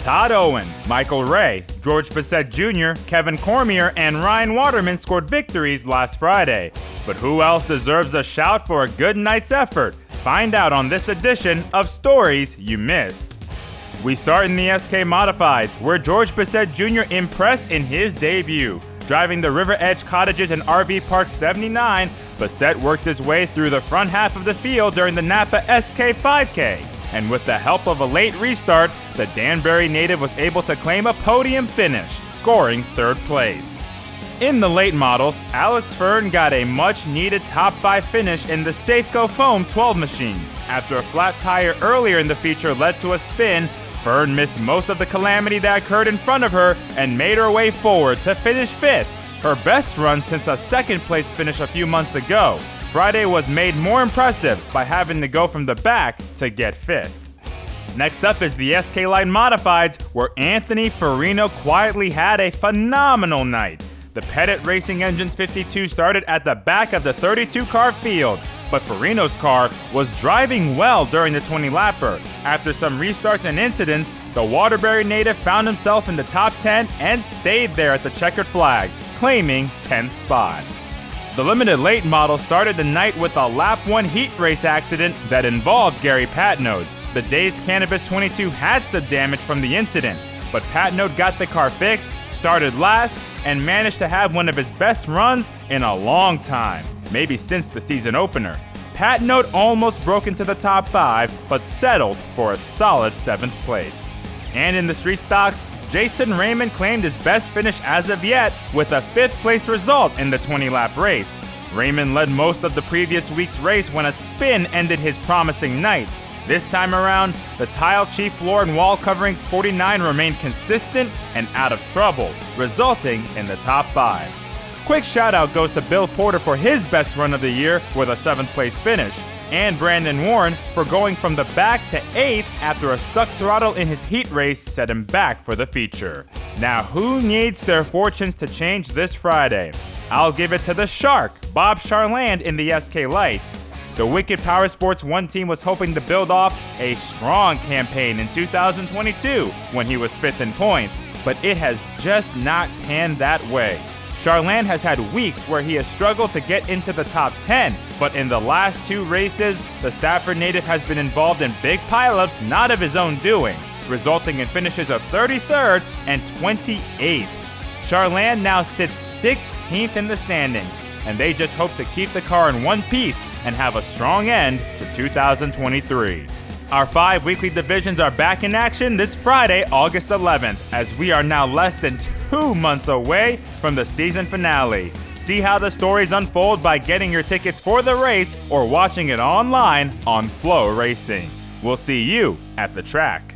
Todd Owen, Michael Ray, George Bissett Jr., Kevin Cormier, and Ryan Waterman scored victories last Friday. But who else deserves a shout for a good night's effort? Find out on this edition of Stories You Missed. We start in the SK Modifieds, where George Bissett Jr. impressed in his debut. Driving the River Edge Cottages and RV Park 79, Bissett worked his way through the front half of the field during the Napa SK 5K. And with the help of a late restart, the Danbury native was able to claim a podium finish, scoring third place. In the late models, Alex Fern got a much-needed top 5 finish in the Safeco Foam 12 machine. After a flat tire earlier in the feature led to a spin, Fern missed most of the calamity that occurred in front of her and made her way forward to finish 5th, her best run since a second-place finish a few months ago. Friday was made more impressive by having to go from the back to get 5th. Next up is the SK Line Modifieds, where Anthony Farino quietly had a phenomenal night. The Pettit Racing Engines 52 started at the back of the 32-car field, but Farino's car was driving well during the 20-lapper. After some restarts and incidents, the Waterbury native found himself in the top 10 and stayed there at the checkered flag, claiming 10th spot. The limited late model started the night with a lap 1 heat race accident that involved Gary Patnode. The Dazed Cannabis 22 had some damage from the incident, but Patnode got the car fixed, started last, and managed to have one of his best runs in a long time, maybe since the season opener. Patnode almost broke into the top 5, but settled for a solid 7th place. And in the street stocks, Jason Raymond claimed his best finish as of yet with a 5th place result in the 20-lap race. Raymond led most of the previous week's race when a spin ended his promising night. This time around, the Tile Chief Floor and Wall Coverings 49 remained consistent and out of trouble, resulting in the top 5. Quick shout out goes to Bill Porter for his best run of the year with a 7th place finish, and Brandon Warren for going from the back to 8th after a stuck throttle in his heat race set him back for the feature. Now who needs their fortunes to change this Friday? I'll give it to the Shark, Bob Charland in the SK Lights. The Wicked Power Sports 1 team was hoping to build off a strong campaign in 2022 when he was 5th in points, but it has just not panned that way. Charland has had weeks where he has struggled to get into the top 10, but in the last 2 races, the Stafford native has been involved in big pileups not of his own doing, resulting in finishes of 33rd and 28th. Charland now sits 16th in the standings, and they just hope to keep the car in one piece and have a strong end to 2023. Our 5 weekly divisions are back in action this Friday, August 11th, as we are now less than 2 months away from the season finale. See how the stories unfold by getting your tickets for the race or watching it online on Flow Racing. We'll see you at the track.